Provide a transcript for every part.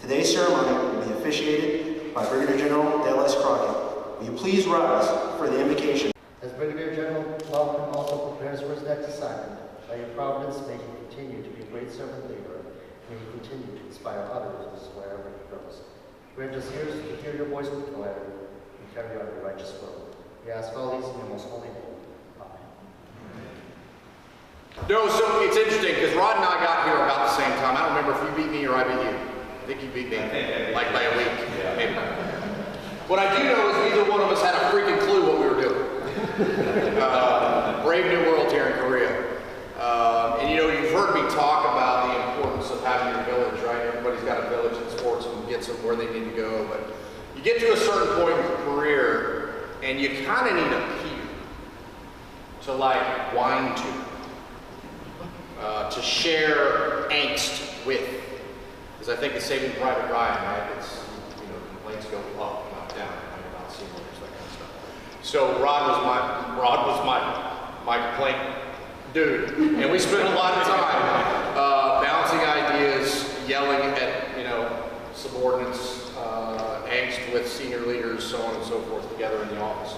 Today's ceremony will be officiated by Brigadier General Dallas Crockett. Will you please rise for the invocation? As Brigadier General Laughman also prepares for his next assignment, by your providence may he continue to be a great servant leader, may he continue to inspire others wherever he goes. Grant us ears to hear your voice with clarity and carry out your righteous will. We ask all these in your most holy name. Amen. No, so it's interesting because Rod and I got here about the same time. I don't remember if you beat me or I beat you. I think you beat me, like by a week, maybe. What I do know is neither one of us had a freaking clue what we were doing. Brave new world here in Korea. And you know, you've heard me talk about the importance of having your village, right? Everybody's got a village in sports and gets them where they need to go. But you get to a certain point in your career and you kind of need a peer to like whine to share angst with. Because I think it's Saving Private Ryan, right? It's, you know, complaints go up, not down, right? About simulators, that kind of stuff. So Rod was my complaint dude, and we spent a lot of time bouncing ideas, yelling at, you know, subordinates, angst with senior leaders, so on and so forth, together in the office.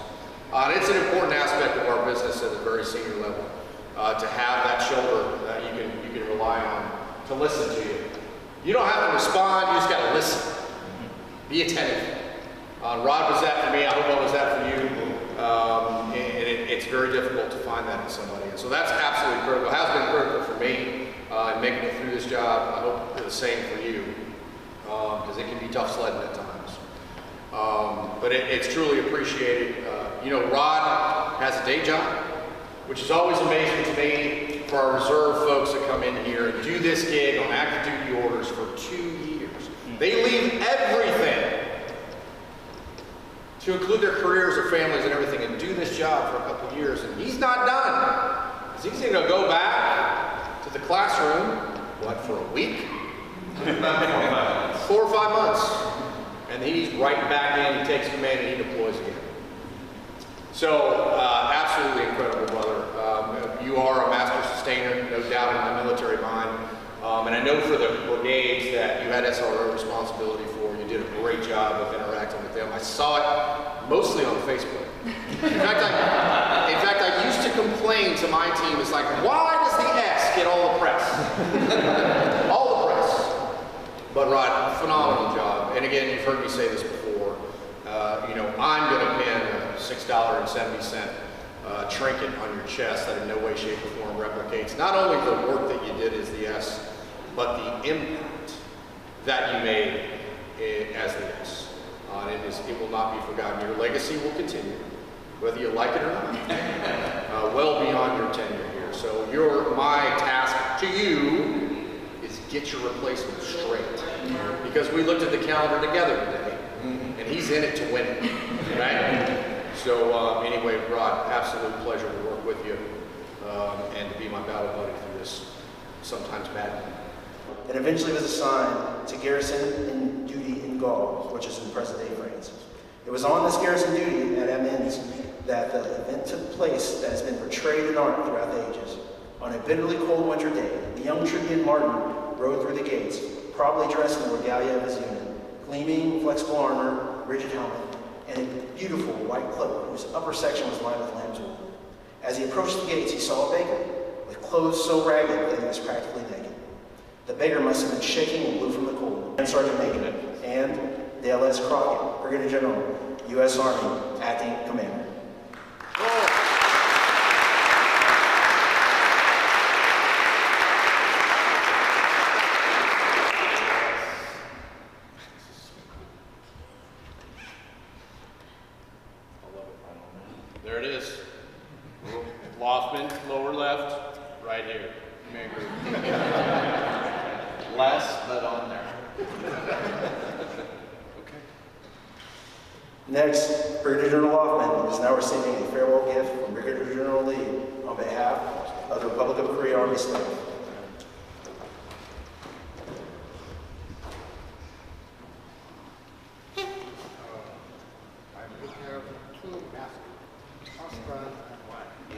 And it's an important aspect of our business at a very senior level to have that shoulder that you can rely on to listen to you. You don't have to respond, you just got to listen. Be attentive. Rod was that for me, I hope I was that for you. And it's very difficult to find that in somebody. And so that's absolutely critical. It has been critical for me in making it through this job. I hope it's the same for you, because it can be tough sledding at times. But it's truly appreciated. You know, Rod has a day job, which is always amazing to me for our reserve folks that come in here and do this gig on active duty orders for 2 years. They leave everything to include their careers, their families, and everything, and do this job for a couple of years. And he's not done. He's going to go back to the classroom, what, for a week? 4 or 5 months. And then he's right back in, he takes command, and he deploys again. So, absolutely incredible, brother. You are a master sustainer, no doubt in my military mind. And I know for the brigades that you had SRO responsibility for, you did a great job of interacting with them. I saw it mostly on Facebook. In fact, I used to complain to my team, it's like, why does the S get all the press? All the press. But Rod, phenomenal job. And again, you've heard me say this before. You know, I'm going to pin a $6.70 trinket on your chest that in no way, shape, or form replicates not only the work that you did as the S, but the impact that you made as the S. It will not be forgotten. Your legacy will continue, whether you like it or not, well beyond your tenure here. So my task to you is get your replacement straight. Because we looked at the calendar together today, and he's in it to win it, right? So anyway, Rod, absolute pleasure to work with you and to be my battle buddy through this sometimes bad night. And eventually was assigned to garrison in duty in Gaul, which is in present-day France. It was on this garrison duty at Amiens that the event took place that has been portrayed in art throughout the ages. On a bitterly cold winter day, the young Tribune Martin rode through the gates, probably dressed in the regalia of his unit, gleaming, flexible armor, rigid helmet, and a beautiful white cloak whose upper section was lined with lamb's wool. As he approached the gates, he saw a beggar with clothes so ragged that he was practically naked. The beggar must have been shaking and blue from the cold. And Sergeant Major and Dale S. Crockett, Brigadier General, U.S. Army, Acting Commander. There it is. Laughman, lower left, right here. Less, but on there. Okay. Next, Brigadier General Laughman is now receiving a farewell gift from Brigadier General Lee on behalf of the Republic of Korea Army staff.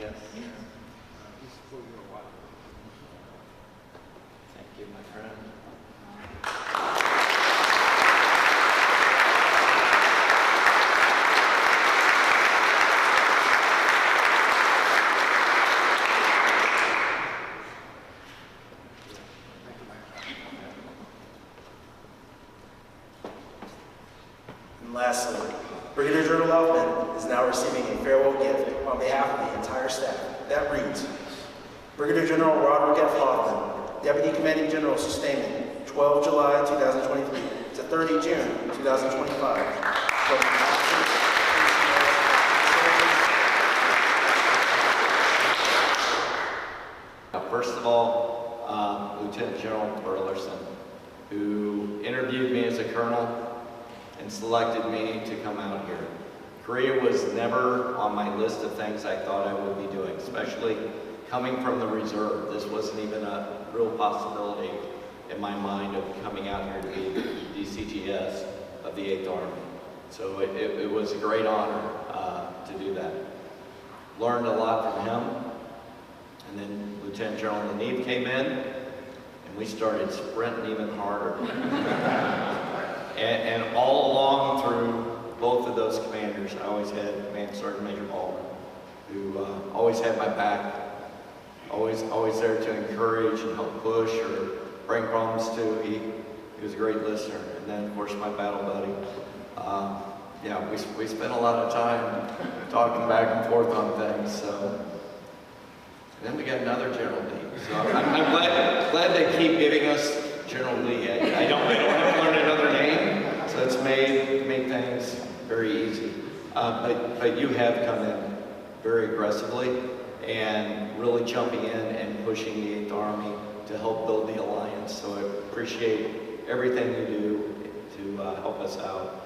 Yes. Thank you, my friend. And lastly, Brigadier General Laughman is now receiving a farewell gift on behalf of the entire staff. That reads, Brigadier General Roderick Laughman, Deputy Commanding General, Sustainment, 12 July 2023 to 30 June 2025. First of all, Lieutenant General Burleson, who interviewed me as a colonel and selected me to come out here. Korea was never on my list of things I thought I would be doing, especially coming from the reserve. This wasn't even a real possibility in my mind of coming out here to be DCGS of the 8th Army. So it was a great honor to do that. Learned a lot from him. And then Lieutenant General Neve came in, and we started sprinting even harder. and all along through both of those commanders, I always had Command Sergeant Major Baldwin, who always had my back, always there to encourage and help push or bring problems to. He was a great listener. And then, of course, my battle buddy. Yeah, we spent a lot of time talking back and forth on things. So. Then we got another General Lee. So I'm glad they keep giving us General Lee. I don't have to learn another name, so it's made things very easy. But you have come in very aggressively and really jumping in and pushing the 8th Army to help build the alliance. So I appreciate everything you do to help us out.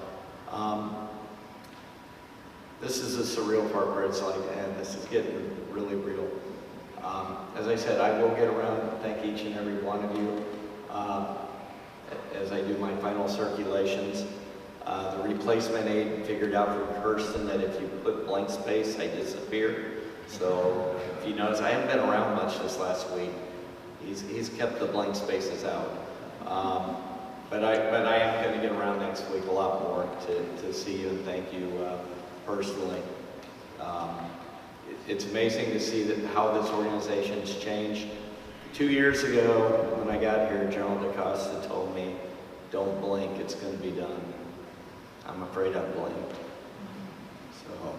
This is a surreal part where it's like, man, this is getting really real. As I said, I will get around and thank each and every one of you as I do my final circulations. The replacement aide figured out from Kirsten that if you put blank space, I disappear. So if you notice, I haven't been around much this last week. He's kept the blank spaces out. But I am going to get around next week a lot more to see you and thank you personally. It's amazing to see how this organization has changed. 2 years ago, when I got here, General DaCosta told me, don't blink, it's going to be done. I'm afraid I blinked. So,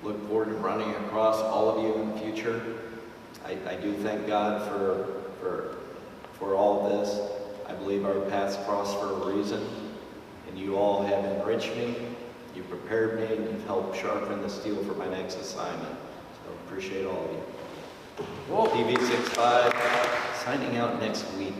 look forward to running across all of you in the future. I do thank God for all of this. I believe our paths crossed for a reason, and you all have enriched me. You prepared me, and you've helped sharpen the steel for my next assignment. So appreciate all of you. TV 65 signing out next week.